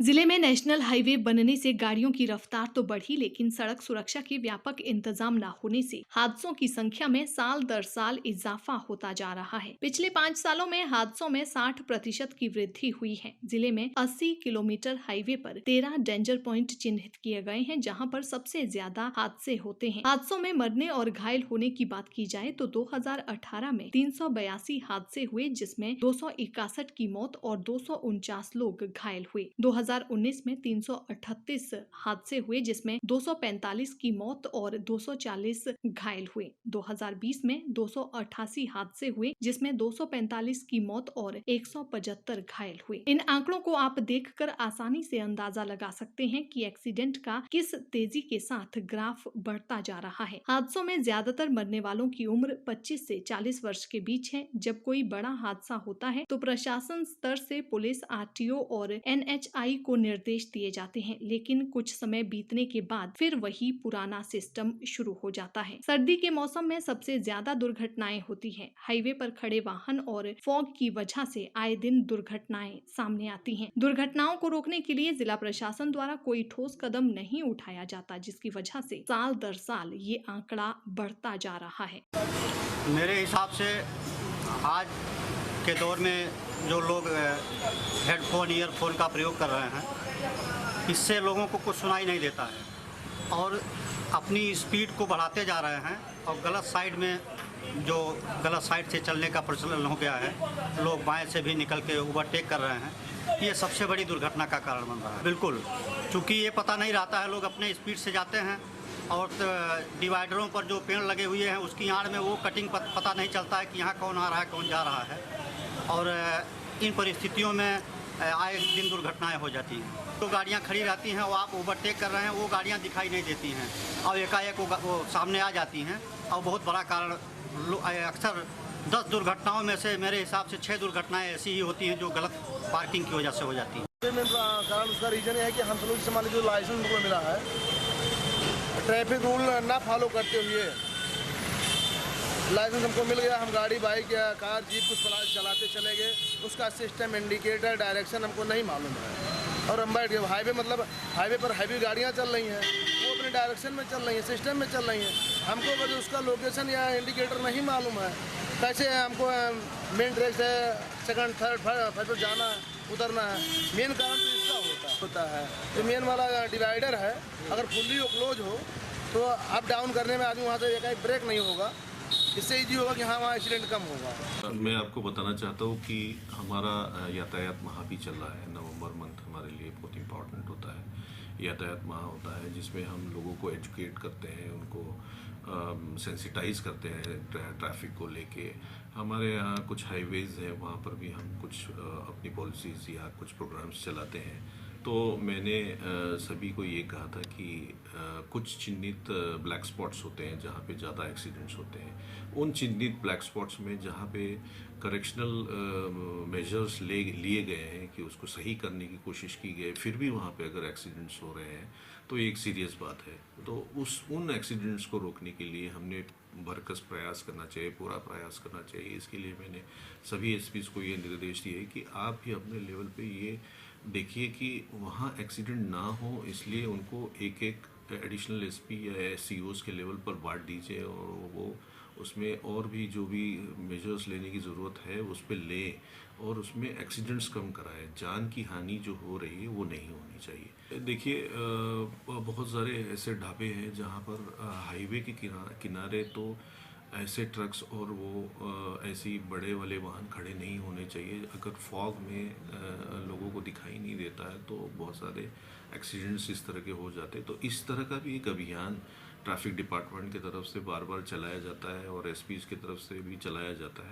जिले में national highway बनने से गाड़ियों की रफ्तार तो बढ़ी, लेकिन सड़क सुरक्षा के व्यापक इंतजाम न होने से हादसों की संख्या में साल दर साल इजाफा होता जा रहा है। पिछले 5 सालों में हादसों में 60% की वृद्धि हुई है। जिले में 80 किलोमीटर हाईवे पर 13 डेंजर पॉइंट चिन्हित किए गए हैं, जहां पर सबसे ज्यादा हादसे होते हैं। हादसों में मरने और घायल होने की बात की जाए तो 2018 में 382 हादसे हुए, जिसमें 261 की मौत और 249 लोग घायल हुए। 2019 में 338 हादसे हुए, जिसमें 245 की मौत और 240 घायल हुए। 2020 में 288 हादसे हुए, जिसमें 245 की मौत और 175 घायल हुए। इन आंकड़ों को आप देखकर आसानी से अंदाजा लगा सकते हैं कि एक्सीडेंट का किस तेजी के साथ ग्राफ बढ़ता जा रहा है। हादसों में ज्यादातर मरने वालों की उम्र 25 से 40 वर्ष के बीच है। जब कोई बड़ा हादसा होता है तो प्रशासन स्तर से पुलिस, आरटीओ और एनएचआई को निर्देश दिए जाते हैं, लेकिन कुछ समय बीतने के बाद फिर वही पुराना सिस्टम शुरू हो जाता है। सर्दी के मौसम में सबसे ज्यादा दुर्घटनाएं होती हैं। हाईवे पर खड़े वाहन और फॉग की वजह से आए दिन दुर्घटनाएं सामने आती हैं। दुर्घटनाओं को रोकने के लिए जिला प्रशासन द्वारा कोई ठोस कदम नहीं उठाया जाता, जिसकी वजह से साल दर साल ये आंकड़ा बढ़ता जा रहा है। मेरे हिसाब से आज के दौर में जो लोग हेडफोन, ईयरफोन का प्रयोग कर रहे हैं, इससे लोगों को कुछ सुनाई नहीं देता है और अपनी स्पीड को बढ़ाते जा रहे हैं और गलत साइड में जो गलत साइड से चलने का प्रचलन हो गया है, लोग बाएं से भी निकल के ओवरटेक कर रहे हैं। ये सबसे बड़ी दुर्घटना का कारण बन रहा है। बिल्कुल, चूँकि ये पता नहीं रहता है, लोग अपने स्पीड से जाते हैं और डिवाइडरों पर जो पेड़ लगे हुए हैं उसकी आड़ में वो कटिंग पता नहीं चलता है कि यहाँ कौन आ रहा है, कौन जा रहा है और इन परिस्थितियों में आए दिन दुर्घटनाएं हो जाती हैं। तो गाड़ियाँ खड़ी रहती हैं और आप ओवरटेक कर रहे हैं, वो गाड़ियाँ दिखाई नहीं देती हैं और एकाएक वो सामने आ जाती हैं और बहुत बड़ा कारण अक्सर 10 दुर्घटनाओं में से मेरे हिसाब से 6 दुर्घटनाएं ऐसी ही होती हैं जो गलत पार्किंग की वजह से हो जाती हैं। कारण उसका रीज़न ये है कि हम लोग जैसे मान लीजिए जो लाइसेंस हमको मिला है, ट्रैफिक रूल ना फॉलो करते हुए लाइसेंस हमको मिल गया, हम गाड़ी, बाइक या कार, जीप कुछ चलाते चले गए, उसका सिस्टम, इंडिकेटर, डायरेक्शन हमको नहीं मालूम है और हम बैठ गए। हाईवे मतलब हाईवे पर हैवी गाड़ियाँ चल रही हैं, वो अपने डायरेक्शन में चल रही हैं, सिस्टम में चल रही हैं। हमको अगर उसका लोकेशन या इंडिकेटर नहीं मालूम है, कैसे हमको मेन ट्रैक से सेकंड, थर्ड, फर्स्ट पर जाना उतरना है। मेन कारण तो इसका होता है। जो मेन वाला डिवाइडर है, अगर फुल्ली क्लोज हो तो अप डाउन करने में आदमी वहाँ से एक ब्रेक नहीं होगा, इससे ईजी होगा कि हाँ वहाँ एक्सीडेंट कम होगा। मैं आपको बताना चाहता हूँ कि हमारा यातायात माह भी चल रहा है। नवंबर मंथ हमारे लिए बहुत इम्पॉर्टेंट होता है। यातायात माह होता है जिसमें हम लोगों को एजुकेट करते हैं, उनको सेंसिटाइज करते हैं ट्रैफिक को लेके। हमारे यहाँ कुछ हाईवेज़ हैं, वहाँ पर भी हम कुछ अपनी पॉलिसीज़ या कुछ प्रोग्राम्स चलाते हैं। तो मैंने सभी को ये कहा था कि कुछ चिन्हित ब्लैक स्पॉट्स होते हैं जहाँ पे ज़्यादा एक्सीडेंट्स होते हैं। उन चिन्हित ब्लैक स्पॉट्स में जहाँ पे करेक्शनल मेजर्स लिए गए हैं कि उसको सही करने की कोशिश की गई, फिर भी वहाँ पे अगर एक्सीडेंट्स हो रहे हैं तो ये एक सीरियस बात है। तो उन एक्सीडेंट्स को रोकने के लिए हमने भरकस प्रयास करना चाहिए, पूरा प्रयास करना चाहिए। इसके लिए मैंने सभी एसपीज को ये निर्देश दिए कि आप भी अपने लेवल पे ये देखिए कि वहाँ एक्सीडेंट ना हो, इसलिए उनको एक एक एडिशनल एसपी या एससीओज के लेवल पर बांट दीजिए और वो उसमें और भी जो भी मेजर्स लेने की ज़रूरत है उस पर ले और उसमें एक्सीडेंट्स कम कराए। जान की हानि जो हो रही है वो नहीं होनी चाहिए। देखिए, बहुत सारे ऐसे ढाबे हैं जहाँ पर हाईवे के किनारे तो ऐसे ट्रक्स और वो ऐसी बड़े वाले वाहन खड़े नहीं होने चाहिए। अगर फॉग में लोगों को दिखाई नहीं देता है तो बहुत सारे एक्सीडेंट्स इस तरह के हो जाते हैं। तो इस तरह का भी एक अभियान ट्रैफिक डिपार्टमेंट की तरफ से बार बार चलाया जाता है और एसपीज़ की तरफ से भी चलाया जाता है।